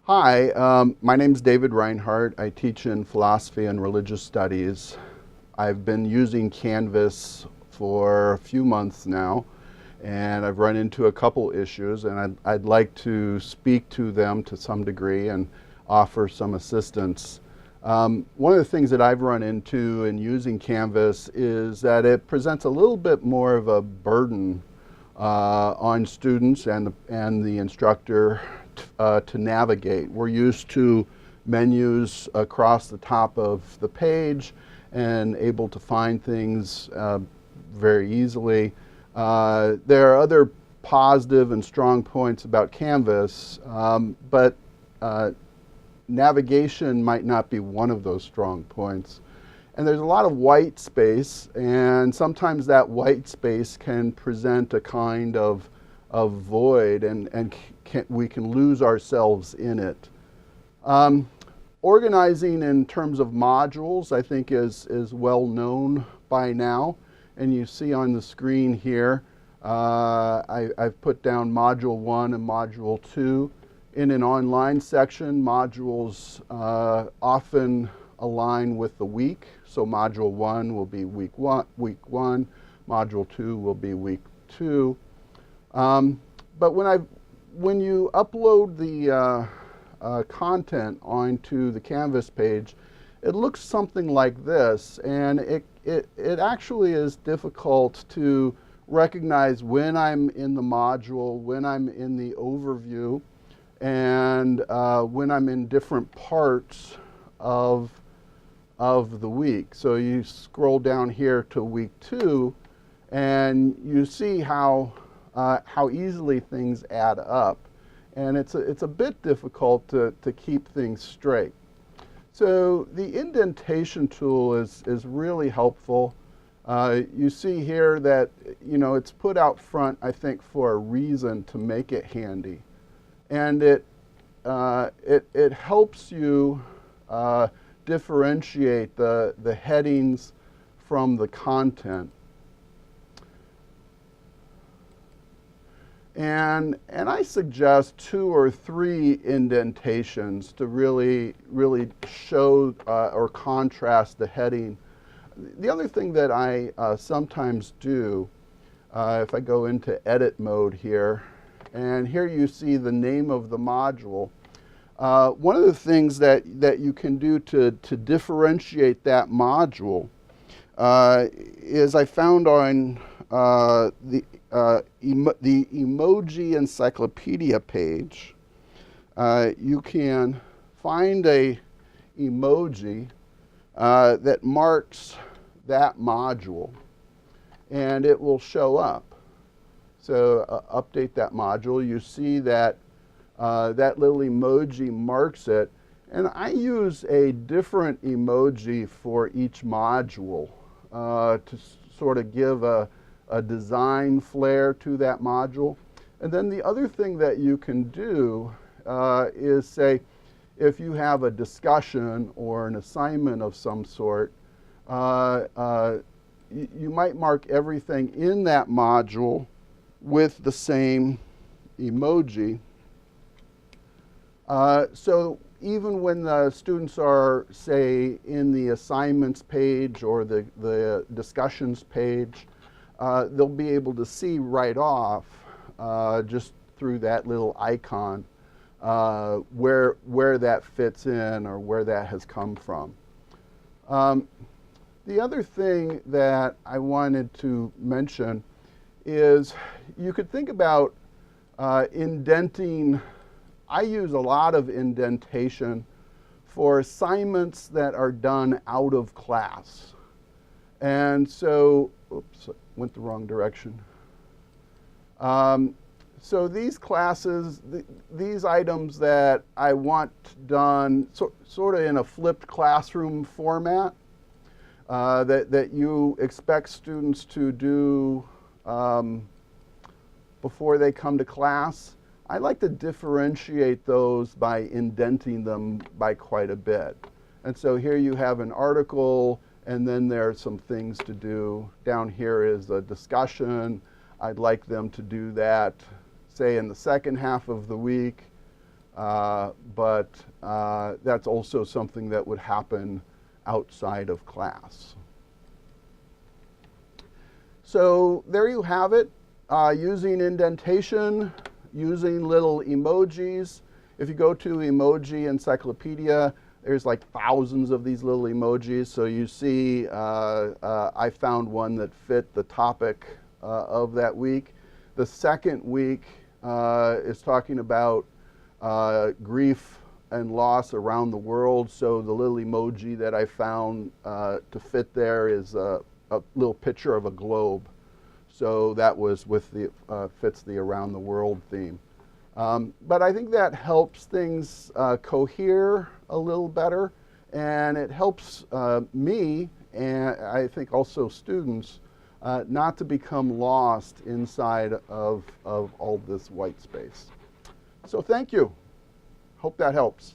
Hi, my name is David Reinhardt. I teach in philosophy and religious studies. I've been using Canvas for a few months now, and I've run into a couple issues, and I'd like to speak to them to some degree and offer some assistance. One of the things that I've run into in using Canvas is that it presents a little bit more of a burden on students and the instructor to navigate. We're used to menus across the top of the page and able to find things very easily. There are other positive and strong points about Canvas, but navigation might not be one of those strong points. And there's a lot of white space, and sometimes that white space can present a kind of void, and we can lose ourselves in it. Organizing in terms of modules, I think, is well known by now. And you see on the screen here, I've put down Module 1 and Module 2. In an online section, modules often align with the week. So Module 1 will be week one, Module 2 will be week 2. But when you upload the content onto the Canvas page, it looks something like this, and it actually is difficult to recognize when I'm in the module, when I'm in the overview, and when I'm in different parts of the week. So you scroll down here to week 2, and you see how easily things add up. And it's a bit difficult to keep things straight. So the indentation tool is really helpful. You see here that, it's put out front, I think, for a reason, to make it handy. And it helps you differentiate the headings from the content. And I suggest 2 or 3 indentations to really show or contrast the heading. The other thing that I sometimes do, if I go into edit mode here, and here you see the name of the module. One of the things that you can do to differentiate that module is I found on the Emoji Encyclopedia page, you can find a emoji that marks that module, and it will show up. So update that module. You see that that little emoji marks it, and I use a different emoji for each module to sort of give a design flair to that module. And then the other thing that you can do is say, if you have a discussion or an assignment of some sort, you might mark everything in that module with the same emoji. So even when the students are, say, in the assignments page or the discussions page, they'll be able to see right off, just through that little icon, where that fits in or where that has come from. The other thing that I wanted to mention is you could think about indenting. I use a lot of indentation for assignments that are done out of class. And so, oops, went the wrong direction. So these classes, these items that I want done sort of in a flipped classroom format, that you expect students to do before they come to class, I like to differentiate those by indenting them by quite a bit. And so here you have an article, and then there are some things to do. Down here is a discussion. I'd like them to do that, say, in the second half of the week. but that's also something that would happen outside of class. So there you have it, using indentation, using little emojis. If you go to Emoji Encyclopedia, there's like thousands of these little emojis. So you see, I found one that fit the topic of that week. The second week is talking about grief and loss around the world. So the little emoji that I found to fit there is a little picture of a globe. So that was with the fits the around the world theme. But I think that helps things cohere a little better, and it helps me, and I think also students, not to become lost inside of all this white space. So thank you. Hope that helps.